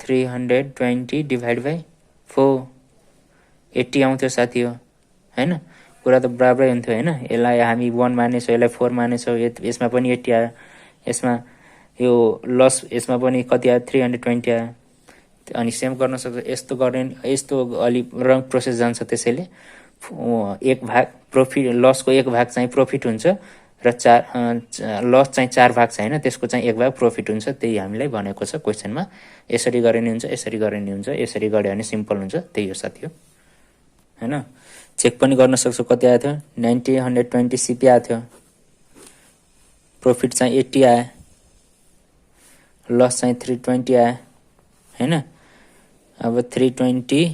320 divide by 4, 80 आउँथ्यो साथी हो हैन। कुरा त बराबरै हुन्थ्यो हैन। यसलाई हामी 1 मानेछौँ, यसलाई 4 मानेछौँ, यसमा पनि 80 आयो, यसमा यो लस यसमा पनि कति आयो 320 आयो। अनि सेम गर्न सक्छ। यस्तो गर्ने यस्तो अलि रङ प्रोसेस जान्छ। त्यसैले एक भाग प्रॉफिट लसको एक भाग चाहिँ प्रॉफिट हुन्छ र लस चाहिँ 4 भाग छ हैन, त्यसको चाहिँ एक भाग प्रॉफिट हुन्छ। त्यही हामीलाई भनेको छ क्वेशनमा। यसरी गरे नि हुन्छ, यसरी गरे नि हुन्छ, यसरी गरे भने सिम्पल हुन्छ। त्यही हो साथी हो हैन। चेक पनि गर्न सक्छौ कति आयो थियो 90 120 सीपी आयो थियो। प्रॉफिट चाहिँ 80 आयो, लस चाहिँ 320 आयो हैन। अब 320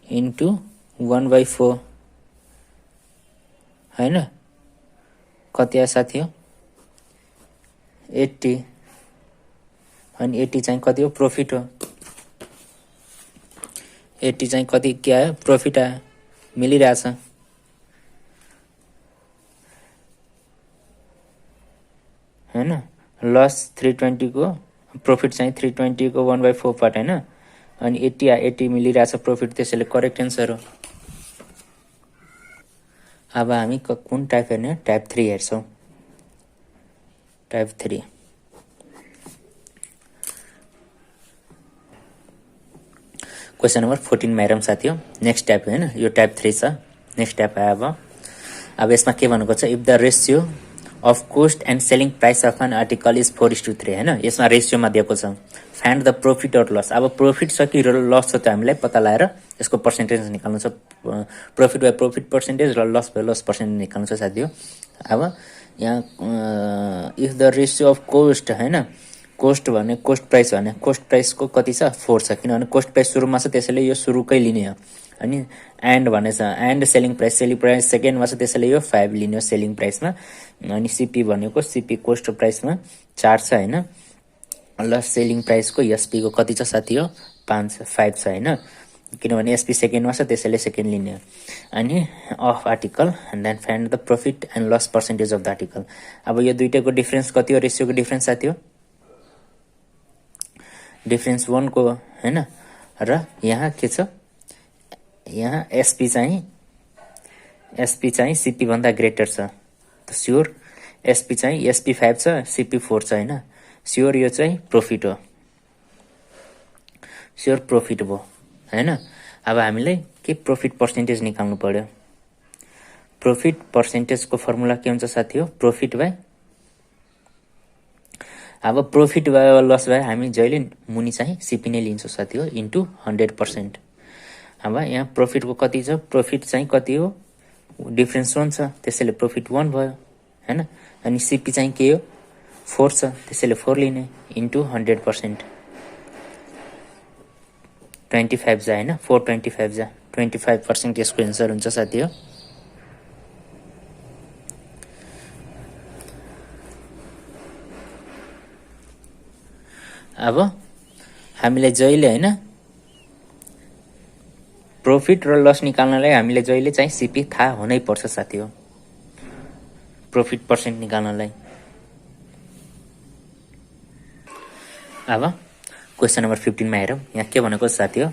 इन्टु 1/4 हैन, कति आयो साथी हो 80। अनि 80 चाहिँ कति हो प्रॉफिट हो। 80 चाहिँ कति के आयो प्रॉफिट आयो, मिलिरहेछ हैन। लस 320 को प्रॉफिट चाहिँ 320 को 1/4 पार्ट हैन। अनि 80 80 मिलिरहेछ प्रॉफिट। त्यसैले करेक्ट एन्सर हो। अब हामी कुन टाइप हेर्ने, टाइप 3 हेर्छौं। टाइप 3 क्वेशन नंबर 14 मा हेरौँ साथी हो। नेक्स्ट टाइप हैन, यो टाइप 3 छ। नेक्स्ट टाइप आयो। अब यसमा के भनेको छ, if the ratio of cost and selling price of an article is 4:3 हैन। यसमा रेशियोमा दिएको छ। Find the profit or loss. अब प्रॉफिट छ कि लस छ त्यो हामीलाई पत्ता लगाएर यसको पर्सेन्टेज निकाल्नु छ। प्रॉफिट बाइ प्रॉफिट पर्सेन्टेज र लस बाइ लस पर्सेन्टेज निकाल्नु छ साथी हो। अब यहाँ if the ratio of cost हैन, कोस्ट भने कोस्ट प्राइस भने कोस्ट प्राइसको कति छ 4 छ, किनभने कोस्ट प्राइस सुरुमा छ त्यसैले यो सुरुकै लिने हो। अनि एन्ड भनेछ, एन्ड सेलिङ प्राइस सेकेन्डमा छ त्यसैले यो 5 लिने हो सेलिङ प्राइसमा। अनि सीपी भनेको सीपी कोस्ट प्राइसमा 4 छ हैन। ल सेलिङ प्राइसको एसपी को कति छ साथी हो 5 छ हैन, किनभने एसपी सेकेन्डमा छ त्यसैले सेकेन्ड लिने हो। अनि of article and then find the profit and loss percentage of the article. अब यो दुईटैको डिफरेन्स कति हो, रेशियोको डिफरेन्स साथी हो डिफरेन्स 1 को हैन। र यहाँ के छ, यहाँ एसपी चाहिँ सीपी भन्दा ग्रेटर छ। त स्योर एसपी चाहिँ एसपी 5 छ, सीपी 4 छ हैन। स्योर यो चाहिँ प्रॉफिट हो, स्योर प्रॉफिट भयो हैन। अब हामीले के प्रॉफिट पर्सेन्टेज निकाल्नु पर्यो। प्रॉफिट पर्सेन्टेजको फर्मुला के हुन्छ साथी हो, प्रॉफिट बाइ, अब प्रॉफिट बाइ लस बाइ हामी जहिले मुनि चाहिँ सीपी नै लिन्छौँ साथी हो इन्टु 100%। अब यहाँ प्रॉफिट को कति छ, प्रॉफिट चाहिँ कति हो डिफरेन्स 1 छ त्यसैले प्रॉफिट 1 भयो हैन। अनि सीपी चाहिँ के हो 4 छ त्यसैले 4 लिने इन्टु 100%। 25 जा हैन, 425 जा 25% यसको एन्सर हुन्छ साथी हो। अब हामीले जहिले हैन प्रॉफिट र लस निकाल्नलाई हामीले जहिले चाहिँ सीपी थाहा हुनै पर्छ साथी हो, प्रॉफिट पर्सेन्ट निकाल्नलाई। अब क्वेशन नंबर 15 मा हेरौँ। यहाँ के भनेको साथी हो,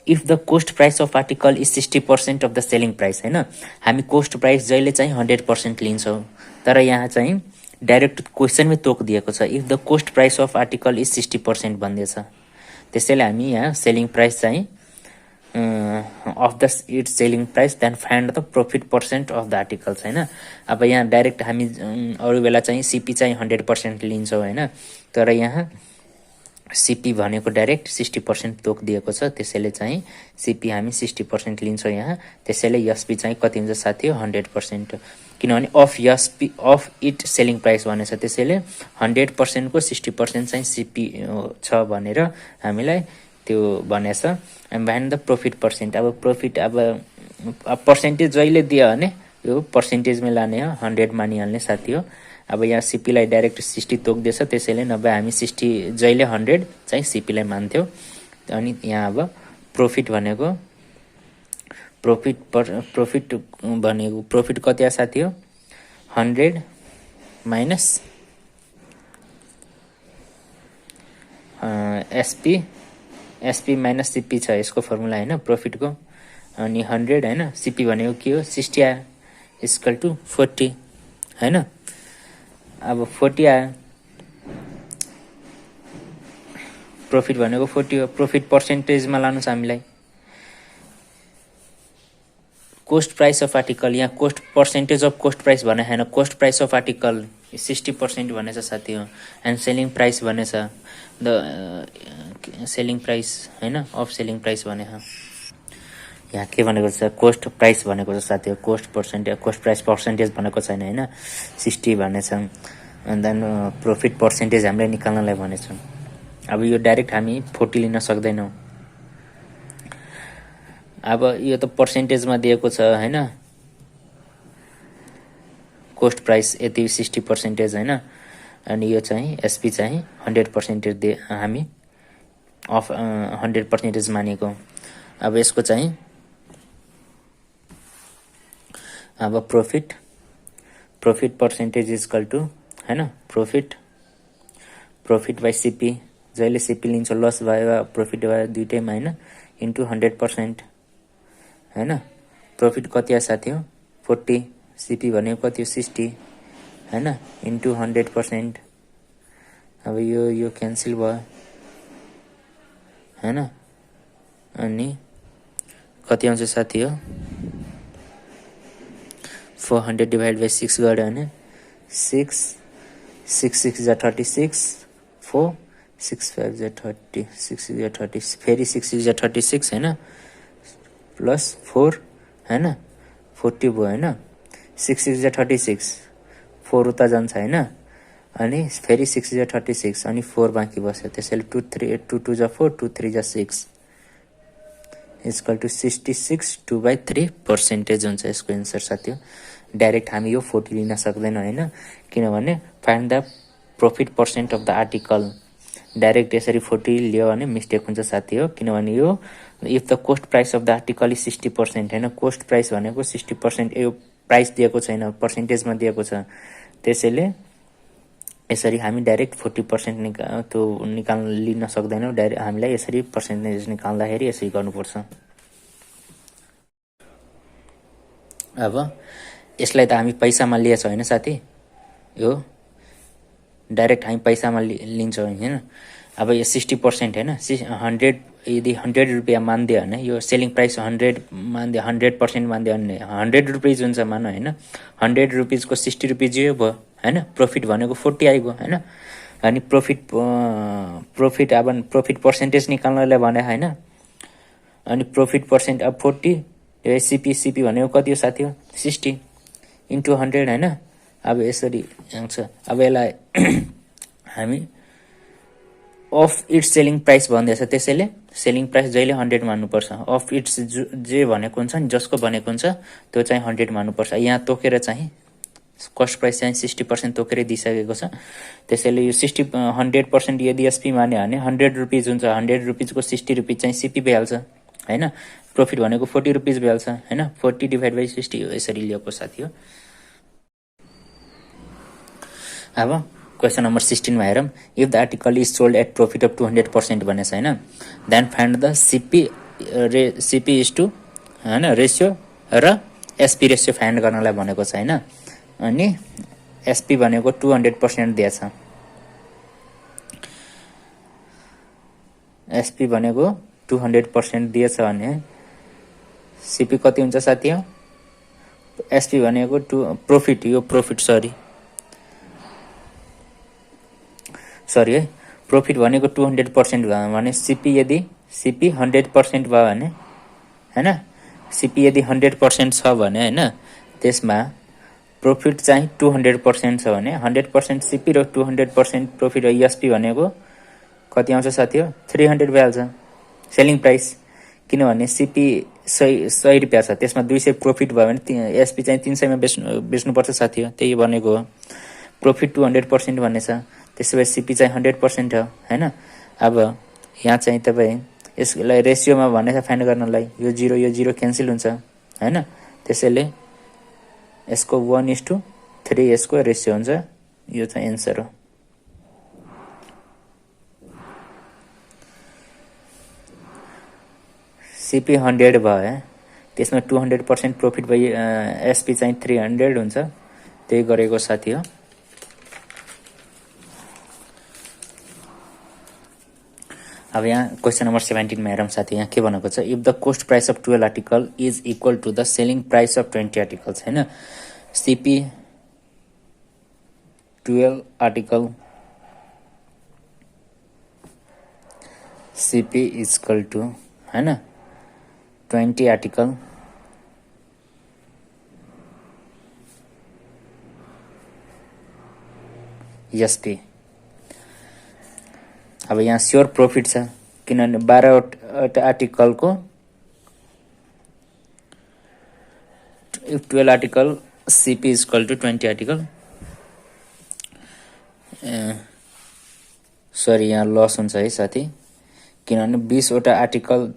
if the cost price of article is 60% of the selling price हैन। हामी कोस्ट प्राइस जहिले चाहिँ 100% लिन्छौँ, तर यहाँ चाहिँ डाइरेक्ट क्वेशनमै तोक दिएको छ if the cost price of article is 60% भन्दैछ। त्यसैले हामी यहाँ सेलिङ प्राइस चाहिँ of the its selling price then find the profit percent of the articles हैन। अब यहाँ डाइरेक्ट हामी अरू बेला चाहिँ सीपी चाहिँ 100% लिन्छौँ हैन, तर यहाँ सीपी भनेको डाइरेक्ट 60% तोक दिएको छ त्यसैले चाहिँ सीपी हामी 60% लिन्छौँ यहाँ। त्यसैले एसपी चाहिँ कति हुन्छ साथी हो 100%, किनभने of SP of it selling price भनेछ त्यसैले 100% को 60% चाहिँ सीपी छ भनेर हामीलाई त्यो भनेछ। And find the profit percent. अब प्रॉफिट अब पर्सेन्टेज जहिले दियो भने यो पर्सेन्टेजमै लाने हो, 100 मानिहाल्ने साथी हो। अब यहाँ सीपीलाई डाइरेक्ट 60 तोक्दैछ त्यसैले नभए हामी 60 जहिले 100 चाहिँ सीपीलाई मान्थ्यौँ। अनि यहाँ अब प्रोफिट भनेको प्रोफिट कति साथी हो 100 माइनस एसपी माइनस सीपी छ यसको फर्मुला हैन प्रॉफिट को अनि 100 हैन सीपी भनेको के हो 60 आयो इक्वल टु 40 हैन अब 40 आयो प्रॉफिट भनेको 40 हो प्रॉफिट पर्सेन्टेज मा लानुस् हामीलाई कोस्ट प्राइस अफ आर्टिकल यहाँ cost percentage of cost price भने हैन कोस्ट प्राइस अफ आर्टिकल 60% भनेछ साथी हो एन्ड सेलिङ प्राइस भनेछ द सेलिङ प्राइस हैन अफ सेलिङ प्राइस भने यहाँ के भनेको छ कोस्ट प्राइस भनेको छ साथी हो कोस्ट प्राइस पर्सेन्टेज भनेको छैन हैन 60 भनेछ एन्ड देन प्रॉफिट पर्सेन्टेज हामीले निकाल्नलाई भनेछ अब यो डाइरेक्ट हामी 40 लिन सक्दैनौ अब यो त पर्सेन्टेज मा दिएको छ हैन कोस्ट प्राइस यति 60% हैन अनि यो चाहिँ एसपी चाहिँ 100% दे हामी अफ 100% मानेको अब यसको चाहिँ अब profit percentage is equal to हैन प्रॉफिट बाइ सीपी जहिले सीपी लिन्छ लस भयो प्रॉफिट भयो दुईटैमा हैन इन्टु 100% हैन प्रॉफिट कति आ साथी हो 40 सीपी भनेको कति हो 60 हैन इन्टु 100% अब यो क्यान्सल भयो हैन अनि कति आउँछ साथी हो 400 डिवाइड बाइ 6 गर्यो भने 6 6 जा 36 4 6 5 जा 30 6 जा 30 फेरि 6 जा 36 हैन प्लस 4 हैन 40 भयो हैन 6 जा 36 4 उता जान्छ हैन अनि फेरि 6 जा 36 अनि 4 बाँकी बस्यो त्यसैले 2 जा 4 2 3 जा 6 इक्वल टु 66 2/3% हुन्छ यसको आन्सर साथी हो डाइरेक्ट हामी यो 40 लिन सक्दैनौ हैन किनभने find the profit percent of the article direct यसरी 40 लियो भने मिस्टेक हुन्छ साथी हो किनभने यो if the cost price of the article is 60% हैन कोस्ट प्राइस भनेको 60% यो प्राइस दिएको छैन पर्सेन्टेजमा दिएको छ त्यसैले यसरी हामी डाइरेक्ट 40% निकाल्न लिन सक्दैनौ डाइरेक्ट हामीलाई यसरी पर्सेन्टेज निकाल्दाखेरि यसरी गर्नुपर्छ अब यसलाई त हामी पैसामा लिएछौं हैन साथी यो डाइरेक्ट हामी पैसामा लिन्छौं हैन अब यो 60% हैन 100 यदि 100 रुपैयाँ मान्दियो भने यो सेलिङ प्राइस 100 मान्दियो 100% मान्दियो भने 100 रुपैयाँ हुन्छ मान्नु हैन 100 रुपैयाँ को 60 रुपैयाँ जियो भयो हैन प्रॉफिट भनेको 40 आइगयो हैन अनि प्रॉफिट अब प्रॉफिट पर्सेन्टेज निकाल्नलाई भने हैन अनि प्रॉफिट पर्सेन्ट अब 40 सीपी भनेको कति हो साथी हो 60 इन्टु 100 हैन अब यसरी आउँछ अब यसलाई हामी अफ इट्स सेलिङ प्राइस भन्दैछ त्यसैले सेलिङ प्राइस जहिले 100 मान्नुपर्छ अफ इट्स जे भनेको हुन्छ नि जसको भनेको हुन्छ त्यो चाहिँ 100 मान्नुपर्छ यहाँ तोकेर चाहिँ कस्ट प्राइस चाहिँ 60% तोकेर दिइसकेको छ त्यसैले यो 100% यदि एसपी मान्यो भने 100 रुपैयाँ हुन्छ 100 रुपैयाँ को 60 रुपैयाँ चाहिँ सीपी भइहाल्छ हैन प्रॉफिट भनेको 40 रुपैयाँ भइहाल्छ हैन 40 डिवाइड बाइ 60 यसरी लिएको साथी हो अब क्वेशन नम्बर 16 मा हेरौं if the article is sold at profit of 200% भनेछ हैन then find the CP is to हैन रेशियो र एसपी रेशियो फाइन्ड गर्नलाई भनेको छ हैन अनि एसपी भनेको 200% दिएछ एसपी भनेको 200% दिएछ भने सीपी कति हुन्छ साथी हो एसपी भनेको सरी है प्रॉफिट भनेको 200% भयो भने सीपी यदि सीपी 100% भयो भने हैन सीपी यदि 100% छ भने हैन त्यसमा प्रॉफिट चाहिँ 200% छ भने 100% सीपी र 200% प्रॉफिट एसपी भनेको कति आउँछ साथी हो 300 भइहाल्छ सेलिङ प्राइस किनभने सीपी 100 रुपैयाँ छ त्यसमा 200 प्रॉफिट भयो भने एसपी चाहिँ 300 मा बेच्नुपर्छ साथी हो त्यही भनेको हो प्रॉफिट 200% भन्ने छ त्यसैले सीपी चाहिँ 100% हो हैन अब यहाँ चाहिँ तपाई यसलाई रेसियोमा भनेछ फाइन्ड गर्नलाई। यो 0 क्यान्सल हुन्छ हैन, त्यसैले यसको 1:3 यसको रेसियो हुन्छ। यो चाहिँ एन्सर हो। सिपी 100 भयो, त्यसमा 200% प्रफिट भई एसपी चाहिँ 300 हुन्छ। त्यही गरेको साथी हो। अब यहाँ क्वेसन नम्बर 17 मा हेरौँ साथी। यहाँ के भनेको छ, if the cost price of 12 article is equal to the selling price of 20 articles हैन, CP 12 article CP is equal to हैन 20 आर्टिकल एसपी। अब यहाँ स्योर प्रॉफिट छ, किनभने 12 आर्टिकलको 12 article CP is equal to 20 article. Sorry, यहाँ loss हुन्छ है साथी, किनभने 20 वटा आर्टिकल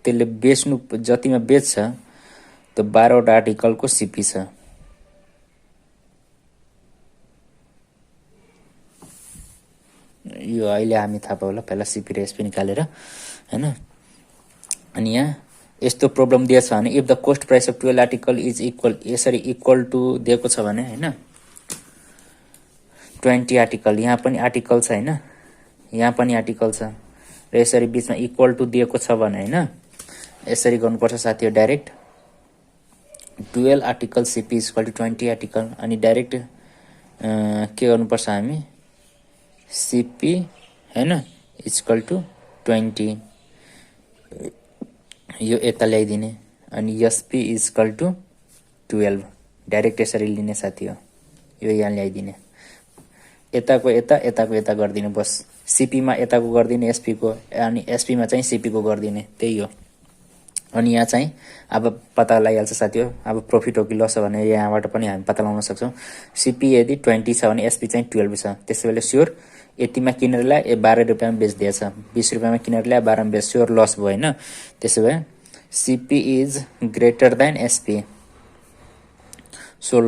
त्यसले बेच्नु जतिमा बेच्छ त्यो 12 वटा आर्टिकलको सिपी छ। यो अहिले हामी थाहा पाउला, पहिला सिपी र एसपी निकालेर हैन। अनि यहाँ यस्तो प्रब्लम दिएछ भने if the cost price of 12 article is equal, यसरी इक्वल टु दिएको छ भने हैन 20 आर्टिकल, यहाँ पनि आर्टिकल छ हैन, यहाँ पनि आर्टिकल छ र यसरी बीचमा इक्वल टु दिएको छ भने हैन यसरी गर्नुपर्छ साथी हो। Direct 12 article CP is equal to 20 article, अनि डाइरेक्ट के गर्नुपर्छ हामी, सिपी हैन इज इक्वल टु 20 यो यता ल्याइदिने, अनि SP is equal to 12 direct यसरी लिने साथी हो। यो यहाँ ल्याइदिने, यताको यता यताको यता गरिदिने, बस सिपी मा यताको गरिदिने एसपी को, अनि एसपी मा चाहिँ सिपी को गरिदिने, त्यही हो। अनि यहाँ चाहिँ अब पत्ता लगाइहाल्छ साथी हो, अब प्रॉफिट हो कि लस हो भने यहाँबाट पनि हामी पत्ता लगाउन सक्छौँ। सिपी यदि 20 छ भने एसपी चाहिँ 12 छ, त्यसैले स्योर यतिमा किनेर ल्याए 12 रुपियाँमा बेच्दिएछ, 20 रुपियाँमा किनेर ल्याए 12 मा बेच, स्योर लस भयो हैन। त्यसो भए CP is greater than SP, so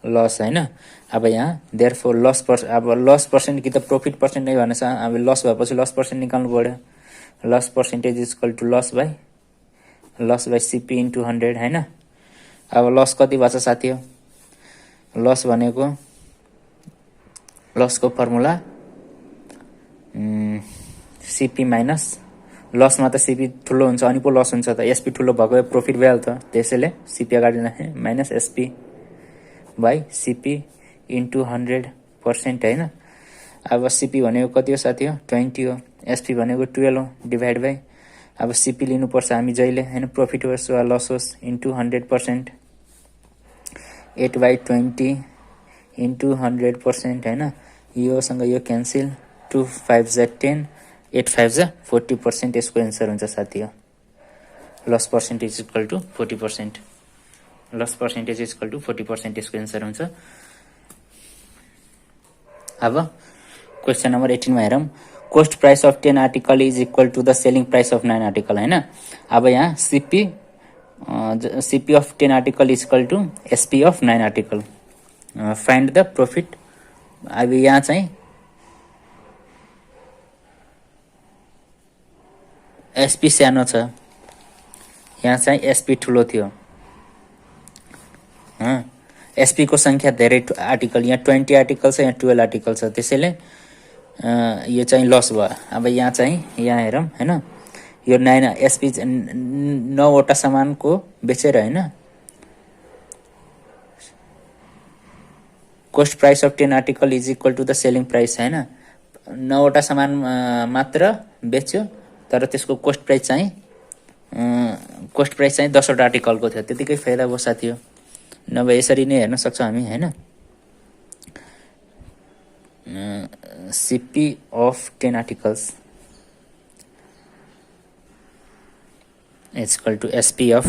loss हैन। अब यहाँ देयरफोर लस पर्सेन्ट, अब लस पर्सेन्ट कि त प्रॉफिट पर्सेन्ट नै भनेछ, अब लस भएपछि लस पर्सेन्ट निकाल्नु पर्यो। Loss percentage is equal to loss by CP into 100 हैन। अब लस कति भएछ साथी हो, लस भनेको लसको फर्मुला सिपी माइनस, लसमा त सिपी ठुलो हुन्छ अनि पो लस हुन्छ त, एसपी ठुलो भएको प्रॉफिट भइहाल्छ, त्यसैले सिपी अगाडि राखे minus SP by CP into 100% हैन। अब सिपी भनेको कति हो साथी हो, 20 हो, एसपी भनेको 12 हो, डिभाइड बाई अब सिपी लिनुपर्छ हामी जहिले हैन, प्रॉफिट होस् वा लस होस्, इन्टु 100%, 8/20 इन्टु 100% हैन। योसँग यो क्यान्सल, 2 5 जा 10, 8 5 जा 40% यसको एन्सर हुन्छ साथी हो। Loss percentage equal to 40%, loss percentage equal to 40% यसको एन्सर हुन्छ। अब क्वेसन नम्बर 18 मा हेरौँ, cost price of 10 article is equal to the selling price of 9 article हैन। अब यहाँ CP of 10 article is equal to SP of 9 article, find the profit. अब यहाँ चाहिँ एसपी सानो छ, यहाँ चाहिँ एसपी ठुलो थियो, एसपी को संख्या धेरै आर्टिकल, यहाँ 20 आर्टिकल छ, यहाँ 12 आर्टिकल छ, त्यसैले यो चाहिँ लस भयो। अब यहाँ चाहिँ यहाँ हेरौँ हैन, यो 9 एसपी 9 वटा सामानको बेचेर हैन, cost price of 10 article is equal to the selling price हैन। 9 वटा सामान मात्र बेच्यो, तर त्यसको कोस्ट प्राइस चाहिँ 10 वटा आर्टिकलको थियो, त्यतिकै फाइदा भयो साथी हो। नभए यसरी नै हेर्न सक्छौँ हामी हैन। CP of 10 articles is equal to SP of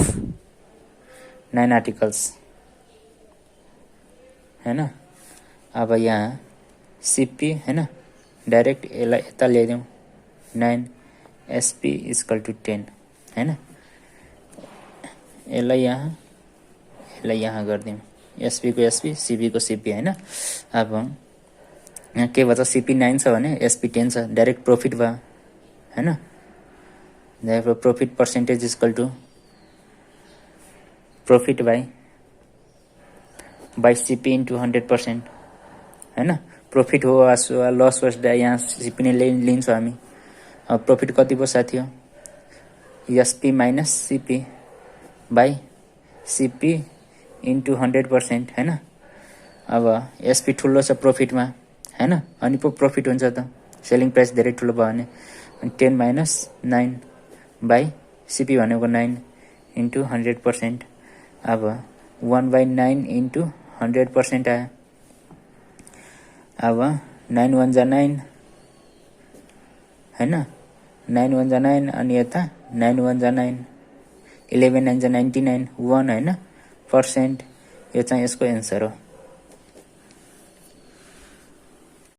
9 articles हैन। अब यहाँ सिपी हैन, डाइरेक्ट यसलाई यता ल्याइदिउँ 9 एसपी इक्वल टू 10 हैन। यसलाई यहाँ गरिदिउँ, एसपी को एसपी, सीपी को सीपी हैन। अब यहाँ के भन्छ सीपी 9 छ भने एसपी 10 छ, डाइरेक्ट प्रॉफिट भयो हैन। therefore profit percentage equal to profit by CP into 100% हैन। प्रॉफिट हो लस होस् यहाँ सीपी नै लिन्छौँ हामी। अब प्रॉफिट कति पो साथी हो, SP minus CP by CP into 100% हैन। अब एसपी ठुलो छ प्रॉफिटमा हैन, अनि पो प्रॉफिट हुन्छ त, सेलिङ प्राइस धेरै ठुलो भयो भने। अनि 10 माइनस 9 बाई सीपी भनेको 9 इन्टु 100%। अब 1/9 इन्टु 100% आयो। अब 9 1 जा 9 हैन, 9 1 जा 9 अनि यता 9 1 जा 9, 11 9 जा 99 1 हैन % यो चाहिँ यसको एन्सर हो।